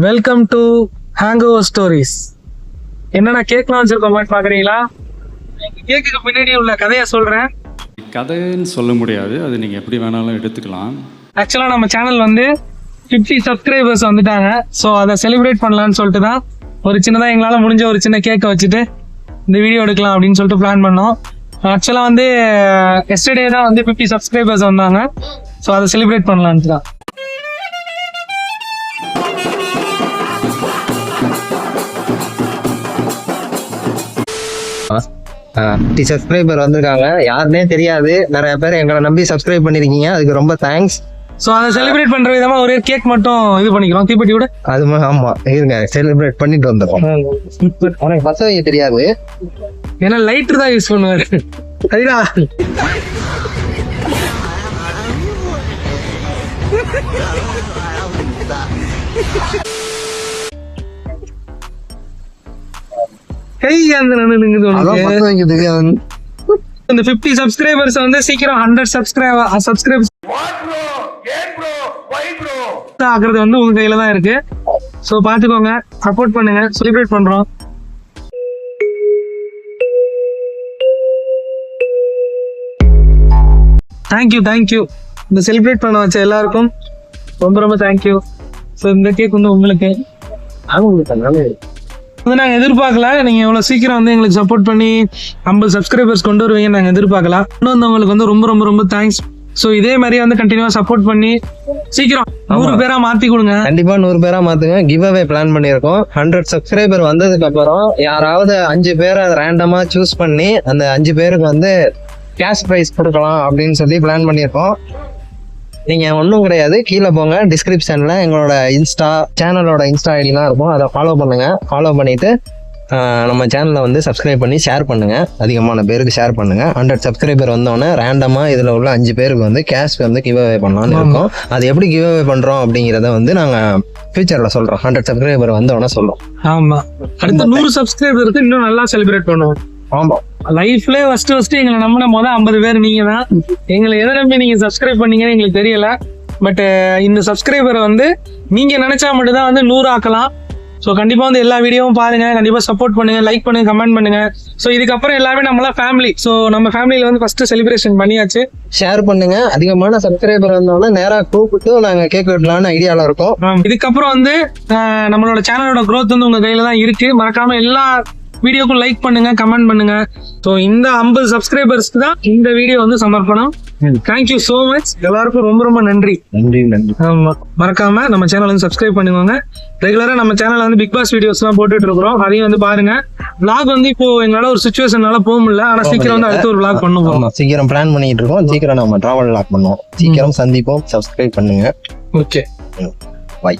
Welcome to hangover stories. என்னென்ன கேக்லாம் வச்சிருக்கோம் மாதிரி பார்க்குறீங்களா? கேக்குக்கு பின்னாடி உள்ள கதையை சொல்கிறேன். கதைன்னு சொல்ல முடியாது, அது நீங்கள் எப்படி வேணாலும் எடுத்துக்கலாம். ஆக்சுவலாக நம்ம சேனல் வந்து 50 சப்ஸ்கிரைபர்ஸ் வந்துட்டாங்க. ஸோ அதை செலிப்ரேட் பண்ணலான்னு சொல்லிட்டு தான் ஒரு சின்னதாக எங்களால் முடிஞ்ச ஒரு சின்ன கேக்கை வச்சுட்டு இந்த வீடியோ எடுக்கலாம் அப்படின்னு சொல்லிட்டு பிளான் பண்ணோம். ஆக்சுவலாக வந்து எஸ்டர்டே தான் வந்து 50 சப்ஸ்கிரைபர்ஸ் வந்தாங்க. ஸோ அதை செலிப்ரேட் பண்ணலான்ட்டு தான். சப்ஸ்கிரைபர் வந்திருக்காங்க, யாருன்னே தெரியாது. நிறைய பேர் எங்களை நம்பி சப்ஸ்கிரைப் பண்ணிருக்கீங்க, அதுக்கு ரொம்ப தேங்க்ஸ். ஸோ அதை செலிப்ரேட் பண்ற விதமா ஒரே கேக் மட்டும் இது பண்ணிக்கிறோம், தீப்பெட்டி விட. அது ஆமா, இருங்க செலிப்ரேட் பண்ணிட்டு வந்துடும். உனக்கு பச வைக்க தெரியாது, ஏன்னா லைட்டர் தான் யூஸ் பண்ணுவாரு. அதுதான் கை அந்த இந்த 50 சப்ஸ்கிரைபர்ஸ் வந்து சீக்கிரம் 100 சப்ஸ்கிரைபர்ஸ் ஆகுறது வந்து உங்க கையில தான் இருக்கு. ஸோ பாத்துக்கோங்க, சப்போர்ட் பண்ணுங்க, செலிப்ரேட் பண்றோம். தேங்க்யூ இந்த செலிப்ரேட் பண்ண வச்ச எல்லாருக்கும் ரொம்ப தேங்க்யூ. ஸோ இந்த கேக் வந்து உங்களுக்கு வந்து நாங்கள் எதிர்பார்க்கல. நீங்கள் இவ்வளோ சீக்கிரம் வந்து எங்களுக்கு சப்போர்ட் பண்ணி 50 சப்ஸ்கிரைபர்ஸ் கொண்டு வருவீங்கன்னு நாங்கள் எதிர்பார்க்கலாம். இன்னும் வந்தவங்களுக்கு வந்து ரொம்ப தேங்க்ஸ். ஸோ இதே மாதிரியே வந்து கண்டினியூவா சப்போர்ட் பண்ணி சீக்கிரம் 100 பேரா மாற்றி கொடுங்க. கண்டிப்பா 100 பேரா மாத்துங்க. கிவ் அவே பிளான் பண்ணியிருக்கோம். 100 சப்ஸ்கிரைபர் வந்ததுக்கு அப்புறம் யாராவது 5 பேரை ரேண்டமா சூஸ் பண்ணி அந்த 5 பேருக்கு வந்து கேஷ் ப்ரைஸ் கொடுக்கலாம் அப்படின்னு சொல்லி பிளான் பண்ணியிருக்கோம். நீங்க ஒன்றும் கிடையாது, கீழே போங்க, டிஸ்கிரிப்ஷன்ல எங்களோட சேனலோட இன்ஸ்டா ஐடிலாம் இருக்கும், அதை ஃபாலோ பண்ணுங்க. ஃபாலோ பண்ணிட்டு நம்ம சேனலை வந்து சப்ஸ்கிரைப் பண்ணி ஷேர் பண்ணுங்க, அதிகமான பேருக்கு ஷேர் பண்ணுங்க. 100 சப்ஸ்கிரைபர் வந்தோடனே ரேண்டமா இதுல உள்ள 5 பேருக்கு வந்து கேஷ் வந்து கிவ் அவே பண்ணலாம்னு இருக்கோம். அது எப்படி கிவ் அவே பண்றோம் அப்படிங்கிறத வந்து நாங்க ஃபியூச்சர்ல சொல்றோம். 100 சப்ஸ்கிரைபர் வந்தோடனே சொல்றோம். ஆமா, அடுத்த 100 சப்ஸ்கிரைபருக்கு இன்னும் நல்லா செலிப்ரேட் பண்ணுவோம். ஆமா, லைஃப்ல ஃபர்ஸ்ட் எங்களை நம்பின 50 பேர் நீங்க தான். எங்களை எதை நம்பி நீங்க சப்ஸ்கிரைப் பண்ணீங்கன்னு எங்களுக்கு தெரியல. பட் இந்த சப்ஸ்கிரைபரை வந்து நீங்க நினைச்சா மட்டும் தான் வந்து 100 ஆக்கலாம். ஸோ கண்டிப்பா வந்து எல்லா வீடியோவும் பாருங்க, கண்டிப்பா சப்போர்ட் பண்ணுங்க, லைக் பண்ணுங்க, கமெண்ட் பண்ணுங்க. ஸோ இதுக்கப்புறம் எல்லாமே நம்மளா ஃபேமிலி. ஸோ நம்ம ஃபேமிலியில வந்து ஃபர்ஸ்ட் செலிப்ரேஷன் பண்ணியாச்சு. ஷேர் பண்ணுங்க. அதிகமான சப்ஸ்கிரைபர் வந்தோம்னா நேரா கூப்பிட்டு நாங்க கேக் வெட்டலாம்னு ஐடியால இருக்கோம். இதுக்கப்புறம் வந்து நம்மளோட சேனலோட growth வந்து உங்க கையில தான் இருக்கு. மறக்காம எல்லா வீடியோக்கும் லைக் பண்ணுங்க, கமெண்ட் பண்ணுங்க. ஸோ இந்த 50 சப்ஸ்கிரைபர்ஸ்க்கு தான் இந்த வீடியோ வந்து சமர்ப்பணம். தேங்க்யூ ஸோ மச், எல்லாருக்கும் ரொம்ப நன்றி. ஆமா, மறக்காம நம்ம சேனல் வந்து சப்ஸ்கிரைப் பண்ணுவாங்க. ரெகுலரா நம்ம சேனல்ல வந்து பிக் பாஸ் வீடியோஸ் எல்லாம் போட்டுட்டு இருக்கிறோம், அதையும் வந்து பாருங்க. விளாக் வந்து இப்போ எங்களால ஒரு சிச்சுவேஷனால போக முடியல, ஆனா சீக்கிரம் வந்து அடுத்த ஒரு விளாக் பண்ணுவோம். சீக்கிரம் பிளான் பண்ணிட்டு இருக்கோம், சீக்கிரம் நம்ம டிராவல் விளாக் பண்ணுவோம். சீக்கிரம் சந்திப்போம். சப்ஸ்கிரைப் பண்ணுங்க. Okay, by.